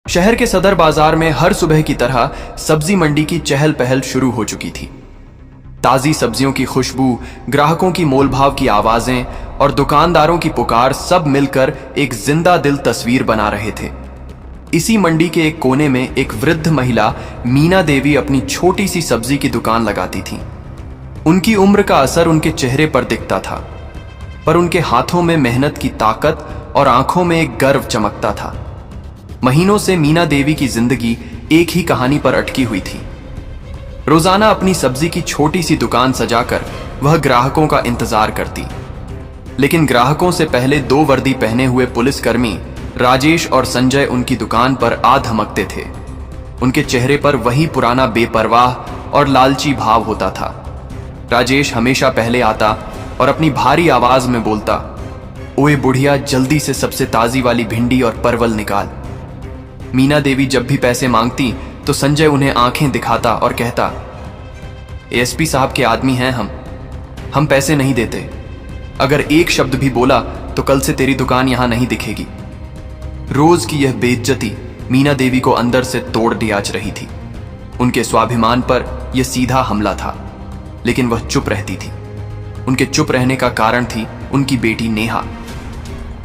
शहर के सदर बाजार में हर सुबह की तरह सब्जी मंडी की चहल पहल शुरू हो चुकी थी। ताजी सब्जियों की खुशबू, ग्राहकों की मोलभाव की आवाजें और दुकानदारों की पुकार सब मिलकर एक जिंदा दिल तस्वीर बना रहे थे। इसी मंडी के एक कोने में एक वृद्ध महिला मीना देवी अपनी छोटी सी सब्जी की दुकान लगाती थी। उनकी उम्र का असर उनके चेहरे पर दिखता था, पर उनके हाथों में मेहनत की ताकत और आंखों में एक गर्व चमकता था। महीनों से मीना देवी की जिंदगी एक ही कहानी पर अटकी हुई थी। रोजाना अपनी सब्जी की छोटी सी दुकान सजाकर वह ग्राहकों का इंतजार करती, लेकिन ग्राहकों से पहले दो वर्दी पहने हुए पुलिसकर्मी राजेश और संजय उनकी दुकान पर आ धमकते थे। उनके चेहरे पर वही पुराना बेपरवाह और लालची भाव होता था। राजेश हमेशा पहले आता और अपनी भारी आवाज में बोलता, ओए बुढ़िया, जल्दी से सबसे ताजी वाली भिंडी और परवल निकाल। मीना देवी जब भी पैसे मांगती तो संजय उन्हें आंखें दिखाता और कहता, एएसपी साहब के आदमी हैं हम पैसे नहीं देते। अगर एक शब्द भी बोला तो कल से तेरी दुकान यहां नहीं दिखेगी। रोज की यह बेइज्जती मीना देवी को अंदर से तोड़ डियाच रही थी। उनके स्वाभिमान पर यह सीधा हमला था, लेकिन वह चुप रहती थी। उनके चुप रहने का कारण थी उनकी बेटी नेहा।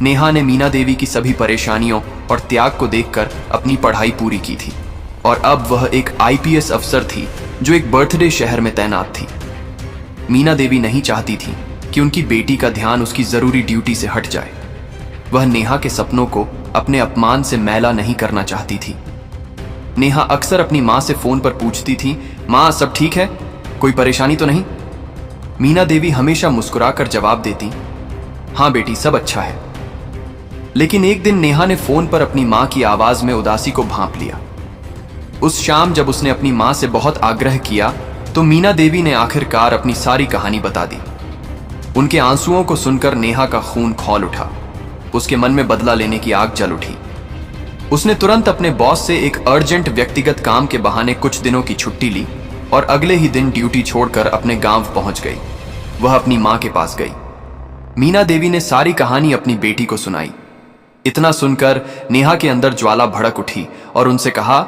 नेहा ने मीना देवी की सभी परेशानियों और त्याग को देखकर अपनी पढ़ाई पूरी की थी और अब वह एक आईपीएस अफसर थी जो एक बर्थडे शहर में तैनात थी। मीना देवी नहीं चाहती थी कि उनकी बेटी का ध्यान उसकी जरूरी ड्यूटी से हट जाए। वह नेहा के सपनों को अपने अपमान से मैला नहीं करना चाहती थी। नेहा अक्सर अपनी मां से फोन पर पूछती थी, मां सब ठीक है, कोई परेशानी तो नहीं? मीना देवी हमेशा मुस्कुराकर जवाब देती, हां बेटी, सब अच्छा है। लेकिन एक दिन नेहा ने फोन पर अपनी मां की आवाज में उदासी को भांप लिया। उस शाम जब उसने अपनी मां से बहुत आग्रह किया तो मीना देवी ने आखिरकार अपनी सारी कहानी बता दी। उनके आंसुओं को सुनकर नेहा का खून खौल उठा। उसके मन में बदला लेने की आग जल उठी। उसने तुरंत अपने बॉस से एक अर्जेंट व्यक्तिगत काम के बहाने कुछ दिनों की छुट्टी ली और अगले ही दिन ड्यूटी छोड़कर अपने गांव पहुंच गई। वह अपनी मां के पास गई। मीना देवी ने सारी कहानी अपनी बेटी को सुनाई। इतना सुनकर नेहा के अंदर ज्वाला भड़क उठी और उनसे कहा,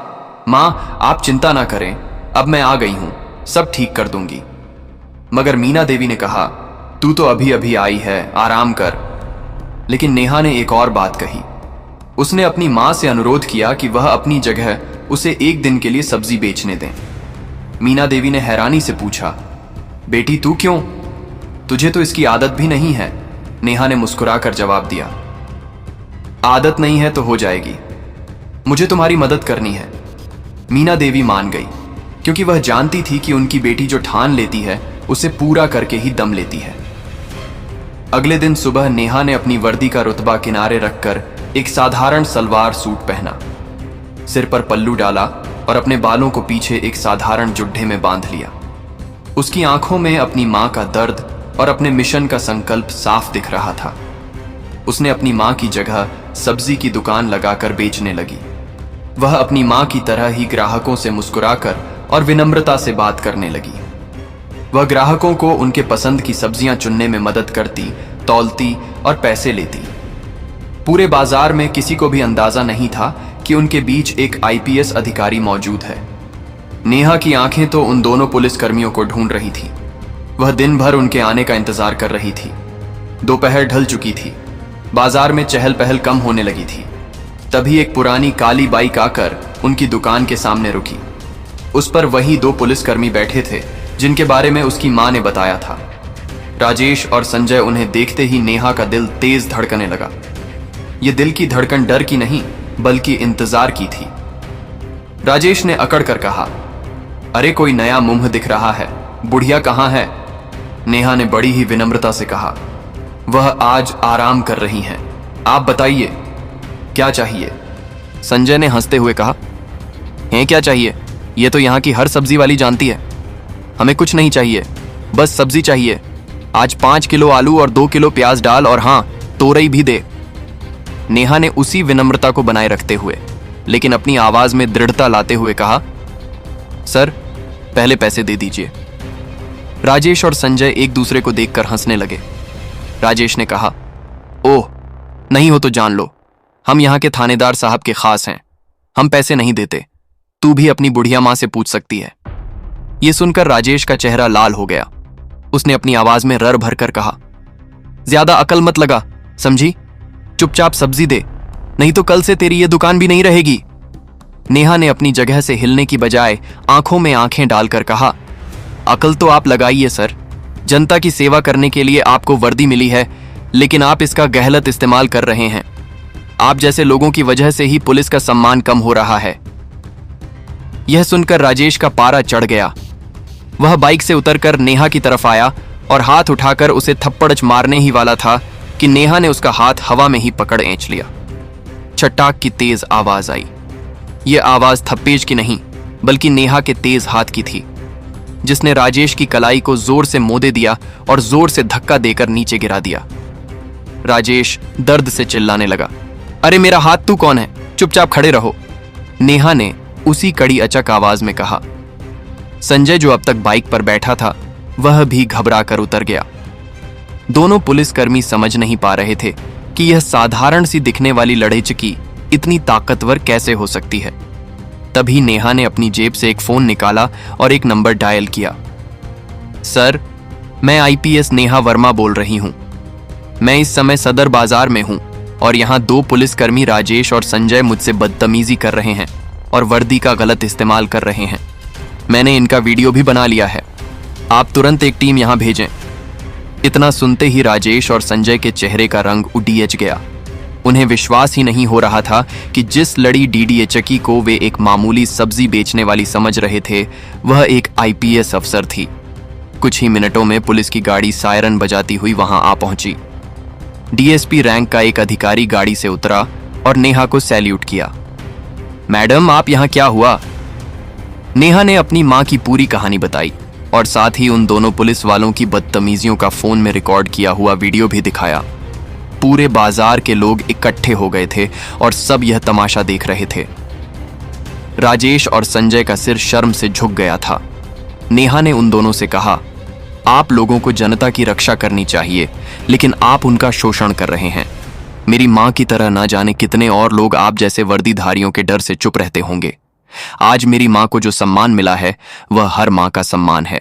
मां आप चिंता ना करें, अब मैं आ गई हूं, सब ठीक कर दूंगी। मगर मीना देवी ने कहा, तू तो अभी अभी आई है, आराम कर। लेकिन नेहा ने एक और बात कही। उसने अपनी मां से अनुरोध किया कि वह अपनी जगह उसे एक दिन के लिए सब्जी बेचने दें। मीना देवी ने हैरानी से पूछा, बेटी तू क्यों? तुझे तो इसकी आदत भी नहीं है। नेहा ने मुस्कुराकर जवाब दिया, आदत नहीं है तो हो जाएगी, मुझे तुम्हारी मदद करनी है। मीना देवी मान गई, क्योंकि वह जानती थी कि उनकी बेटी जो ठान लेती है उसे पूरा करके ही दम लेती है। अगले दिन सुबह नेहा ने अपनी वर्दी का रुतबा किनारे रखकर एक साधारण सलवार सूट पहना, सिर पर पल्लू डाला और अपने बालों को पीछे एक साधारण जुड्ढे में बांध लिया। उसकी आंखों में अपनी मां का दर्द और अपने मिशन का संकल्प साफ दिख रहा था। उसने अपनी मां की जगह सब्जी की दुकान लगाकर बेचने लगी। वह अपनी मां की तरह ही ग्राहकों से मुस्कुराकर और विनम्रता से बात करने लगी। वह ग्राहकों को उनके पसंद की सब्जियां चुनने में मदद करती, तौलती और पैसे लेती। पूरे बाजार में किसी को भी अंदाजा नहीं था कि उनके बीच एक आईपीएस अधिकारी मौजूद है। नेहा की आंखें तो उन दोनों पुलिसकर्मियों को ढूंढ रही थी। वह दिन भर उनके आने का इंतजार कर रही थी। दोपहर ढल चुकी थी। बाजार में चहल पहल कम होने लगी थी। तभी एक पुरानी काली बाइक आकर उनकी दुकान के सामने रुकी। उस पर वही दो पुलिसकर्मी बैठे थे जिनके बारे में उसकी मां ने बताया था। राजेश और संजय उन्हें देखते ही नेहा का दिल तेज धड़कने लगा। यह दिल की धड़कन डर की नहीं बल्कि इंतजार की थी। राजेश ने अकड़ कर कहा, अरे कोई नया मुंह दिख रहा है, बुढ़िया कहां है? नेहा ने बड़ी ही विनम्रता से कहा, वह आज आराम कर रही हैं, आप बताइए क्या चाहिए? संजय ने हंसते हुए कहा, हैं क्या चाहिए? ये तो यहाँ की हर सब्जी वाली जानती है। हमें कुछ नहीं चाहिए, बस सब्जी चाहिए। आज 5 किलो आलू और 2 किलो प्याज डाल और हाँ, तोरई भी दे। नेहा ने उसी विनम्रता को बनाए रखते हुए लेकिन अपनी आवाज में दृढ़ता लाते हुए कहा, सर पहले पैसे दे दीजिए। राजेश और संजय एक दूसरे को देखकर हंसने लगे। राजेश ने कहा, ओह नहीं हो तो जान लो, हम यहाँ के थानेदार साहब के खास हैं, हम पैसे नहीं देते, तू भी अपनी बुढ़िया मां से पूछ सकती है। यह सुनकर राजेश का चेहरा लाल हो गया। उसने अपनी आवाज में रर भरकर कहा, ज्यादा अकल मत लगा, समझी? चुपचाप सब्जी दे, नहीं तो कल से तेरी यह दुकान भी नहीं रहेगी। नेहा ने अपनी जगह से हिलने की बजाय आंखों में आंखें डालकर कहा, अकल तो आप लगाइए सर, जनता की सेवा करने के लिए आपको वर्दी मिली है, लेकिन आप इसका गलत इस्तेमाल कर रहे हैं। आप जैसे लोगों की वजह से ही पुलिस का सम्मान कम हो रहा है। यह सुनकर राजेश का पारा चढ़ गया। वह बाइक से उतरकर नेहा की तरफ आया और हाथ उठाकर उसे थप्पड़ मारने ही वाला था कि नेहा ने उसका हाथ हवा में ही पकड़ एंच लिया। चट्टाक की तेज आवाज आई। यह आवाज थप्पेज की नहीं, बल्कि नेहा के तेज हाथ की थी, जिसने राजेश की कलाई को जोर से मोदे दिया और जोर से धक्का देकर नीचे गिरा दिया। राजेश दर्द से चिल्लाने लगा, अरे मेरा हाथ तू कौन है? चुपचाप खड़े रहो। नेहा ने उसी कड़ी अचक आवाज में कहा। संजय, जो अब तक बाइक पर बैठा था, वह भी घबरा कर उतर गया। दोनों पुलिसकर्मी समझ नहीं पा रहे थे कि यह साधारण सी दिखने वाली लड़ेचकी इतनी ताकतवर कैसे हो सकती है। तभी नेहा ने अपनी जेब से एक फोन निकाला और एक नंबर डायल किया। सर, मैं आईपीएस नेहा वर्मा बोल रही हूं। मैं इस समय सदर बाजार में हूं और यहां दो पुलिसकर्मी राजेश और संजय मुझसे बदतमीजी कर रहे हैं और वर्दी का गलत इस्तेमाल कर रहे हैं। मैंने इनका वीडियो भी बना लिया है। आप तुरंत एक टीम यहां भेजें। इतना सुनते ही राजेश और संजय के चेहरे का रंग उड़ीच गया। उन्हें विश्वास ही नहीं हो रहा था कि जिस लड़ी डीडीएचकी को वे एक मामूली सब्जी बेचने वाली समझ रहे थे, वह एक आईपीएस अफसर थी। कुछ ही मिनटों में पुलिस की गाड़ी सायरन बजाती हुई वहां आ पहुंची। डीएसपी रैंक का एक अधिकारी गाड़ी से उतरा और नेहा को सैल्यूट किया। मैडम, आप यहां क्या हुआ? नेहा ने अपनी मां की पूरी कहानी बताई और साथ ही उन दोनों पुलिस वालों की बदतमीजियों का फोन में रिकॉर्ड किया हुआ वीडियो भी दिखाया। पूरे बाजार के लोग इकट्ठे हो गए थे और सब यह तमाशा देख रहे थे। राजेश और संजय का सिर शर्म से झुक गया था। नेहा ने उन दोनों से कहा, आप लोगों को जनता की रक्षा करनी चाहिए, लेकिन आप उनका शोषण कर रहे हैं। मेरी मां की तरह ना जाने कितने और लोग आप जैसे वर्दीधारियों के डर से चुप रहते होंगे। आज मेरी मां को जो सम्मान मिला है, वह हर मां का सम्मान है।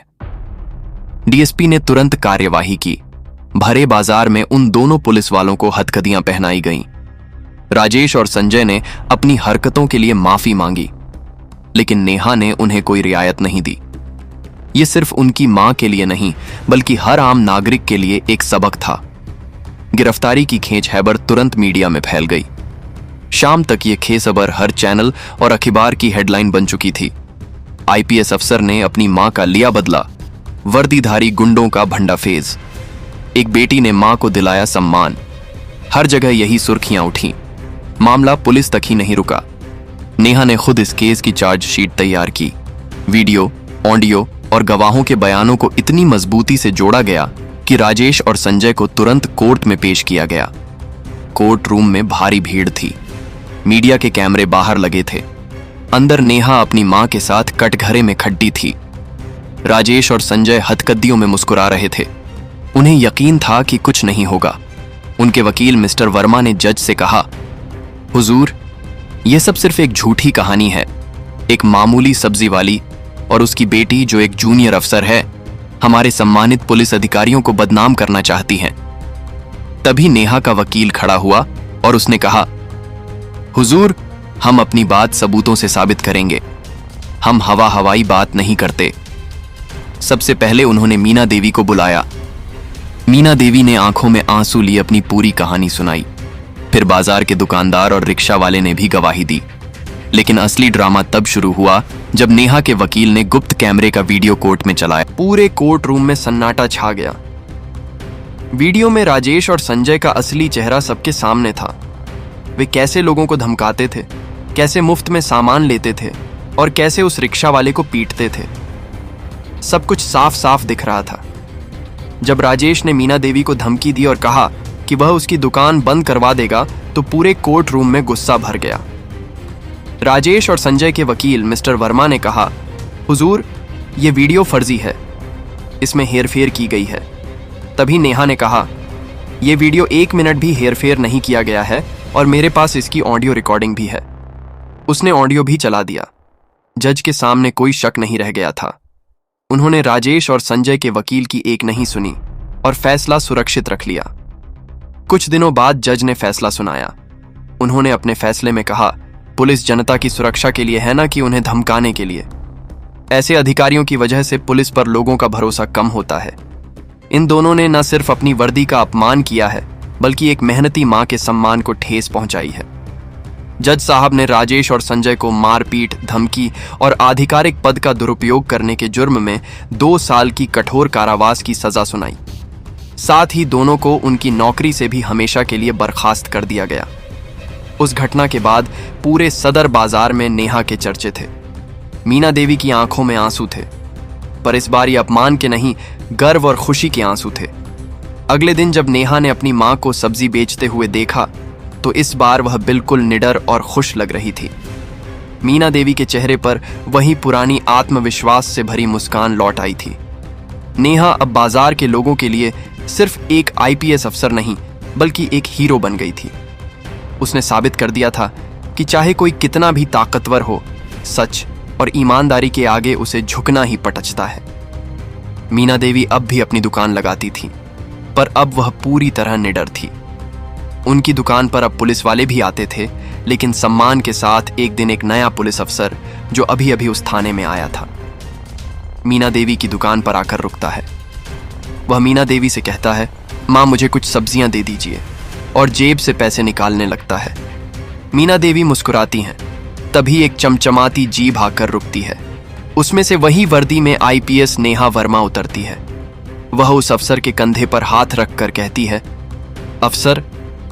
डीएसपी ने तुरंत कार्यवाही की। भरे बाजार में उन दोनों पुलिस वालों को हथकड़ियां पहनाई गईं। राजेश और संजय ने अपनी हरकतों के लिए माफी मांगी, लेकिन नेहा ने उन्हें कोई रियायत नहीं दी। यह सिर्फ उनकी मां के लिए नहीं, बल्कि हर आम नागरिक के लिए एक सबक था। गिरफ्तारी की खबर तुरंत मीडिया में फैल गई। शाम तक यह खबर हर चैनल और अखबार की हेडलाइन बन चुकी थी। आईपीएस अफसर ने अपनी मां का लिया बदला, वर्दीधारी गुंडों का भंडाफेज। एक बेटी ने मां को दिलाया सम्मान। हर जगह यही सुर्खियां उठी। मामला पुलिस तक ही नहीं रुका। नेहा ने खुद इस केस की चार्जशीट तैयार की। वीडियो, ऑडियो और गवाहों के बयानों को इतनी मजबूती से जोड़ा गया कि राजेश और संजय को तुरंत कोर्ट में पेश किया गया। कोर्ट रूम में भारी भीड़ थी। मीडिया के कैमरे बाहर लगे थे। अंदर नेहा अपनी मां के साथ कटघरे में खड़ी थी। राजेश और संजय हथकड़ियों में मुस्कुरा रहे थे। उन्हें यकीन था कि कुछ नहीं होगा। उनके वकील मिस्टर वर्मा ने जज से कहा, हुजूर, यह सब सिर्फ एक झूठी कहानी है। एक मामूली सब्जी वाली और उसकी बेटी, जो एक जूनियर अफसर है, हमारे सम्मानित पुलिस अधिकारियों को बदनाम करना चाहती हैं। तभी नेहा का वकील खड़ा हुआ और उसने कहा, हुजूर, हम अपनी बात सबूतों से साबित करेंगे। हम हवाई बात नहीं करते। सबसे पहले उन्होंने मीना देवी को बुलाया। मीना देवी ने आंखों में आंसू लिए अपनी पूरी कहानी सुनाई। फिर बाजार के दुकानदार और रिक्शा वाले ने भी गवाही दी। लेकिन असली ड्रामा तब शुरू हुआ जब नेहा के वकील ने गुप्त कैमरे का वीडियो कोर्ट में चलाया। पूरे कोर्ट रूम में सन्नाटा छा गया। वीडियो में राजेश और संजय का असली चेहरा सबके सामने था। वे कैसे लोगों को धमकाते थे, कैसे मुफ्त में सामान लेते थे और कैसे उस रिक्शा वाले को पीटते थे। सब कुछ साफ साफ दिख रहा था। जब राजेश ने मीना देवी को धमकी दी और कहा कि वह उसकी दुकान बंद करवा देगा, तो पूरे कोर्ट रूम में गुस्सा भर गया। राजेश और संजय के वकील मिस्टर वर्मा ने कहा, हुजूर, यह वीडियो फर्जी है, इसमें हेरफेर की गई है। तभी नेहा ने कहा, यह वीडियो 1 मिनट भी हेरफेर नहीं किया गया है और मेरे पास इसकी ऑडियो रिकॉर्डिंग भी है। उसने ऑडियो भी चला दिया। जज के सामने कोई शक नहीं रह गया था। उन्होंने राजेश और संजय के वकील की एक नहीं सुनी और फैसला सुरक्षित रख लिया। कुछ दिनों बाद जज ने फैसला सुनाया। उन्होंने अपने फैसले में कहा, पुलिस जनता की सुरक्षा के लिए है ना कि उन्हें धमकाने के लिए। ऐसे अधिकारियों की वजह से पुलिस पर लोगों का भरोसा कम होता है। इन दोनों ने न सिर्फ अपनी वर्दी का अपमान किया है, बल्कि एक मेहनती मां के सम्मान को ठेस पहुंचाई है। जज साहब ने राजेश और संजय को मारपीट, धमकी और आधिकारिक पद का दुरुपयोग करने के जुर्म में 2 साल की कठोर कारावास की सजा सुनाई। साथ ही दोनों को उनकी नौकरी से भी हमेशा के लिए बर्खास्त कर दिया गया। उस घटना के बाद पूरे सदर बाजार में नेहा के चर्चे थे। मीना देवी की आंखों में आंसू थे, पर इस बार ये अपमान के नहीं, गर्व और खुशी के आंसू थे। अगले दिन जब नेहा ने अपनी मां को सब्जी बेचते हुए देखा तो इस बार वह बिल्कुल निडर और खुश लग रही थी। मीना देवी के चेहरे पर वही पुरानी आत्मविश्वास से भरी मुस्कान लौट आई थी। नेहा अब बाजार के लोगों के लिए सिर्फ एक आईपीएस अफसर नहीं, बल्कि एक हीरो बन गई थी। उसने साबित कर दिया था कि चाहे कोई कितना भी ताकतवर हो, सच और ईमानदारी के आगे उसे झुकना ही पटचता है। मीना देवी अब भी अपनी दुकान लगाती थी, पर अब वह पूरी तरह निडर थी। उनकी दुकान पर अब पुलिस वाले भी आते थे, लेकिन सम्मान के साथ। एक दिन एक नया पुलिस अफसर जो अभी अभी उस थाने में आया था, मीना देवी की दुकान पर आकर रुकता है। वह मीना देवी से कहता है, माँ मुझे कुछ सब्जियां दे दीजिए, और जेब से पैसे निकालने लगता है। मीना देवी मुस्कुराती हैं। तभी एक चमचमाती जीभ आकर रुकती है। उसमें से वही वर्दी में आईपीएस नेहा वर्मा उतरती है। वह उस अफसर के कंधे पर हाथ रखकर कहती है, अफसर,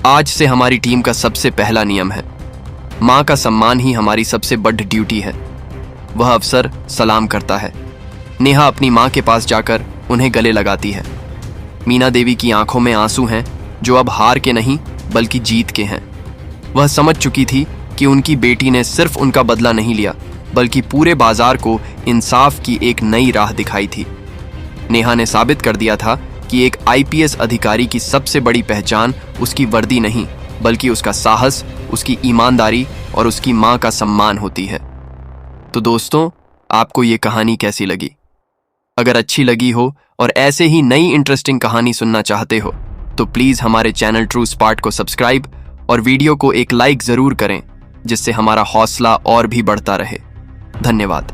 आज से हमारी टीम का सबसे पहला नियम है, माँ का सम्मान ही हमारी सबसे बड़ी ड्यूटी है। वह अफसर सलाम करता है। नेहा अपनी माँ के पास जाकर उन्हें गले लगाती है। मीना देवी की आंखों में आंसू हैं, जो अब हार के नहीं बल्कि जीत के हैं। वह समझ चुकी थी कि उनकी बेटी ने सिर्फ उनका बदला नहीं लिया, बल्कि पूरे बाजार को इंसाफ की एक नई राह दिखाई थी। नेहा ने साबित कर दिया था कि एक आईपीएस अधिकारी की सबसे बड़ी पहचान उसकी वर्दी नहीं, बल्कि उसका साहस, उसकी ईमानदारी और उसकी मां का सम्मान होती है। तो दोस्तों, आपको ये कहानी कैसी लगी? अगर अच्छी लगी हो और ऐसे ही नई इंटरेस्टिंग कहानी सुनना चाहते हो तो प्लीज हमारे चैनल ट्रू स्पार्ट को सब्सक्राइब और वीडियो को एक लाइक जरूर करें, जिससे हमारा हौसला और भी बढ़ता रहे। धन्यवाद।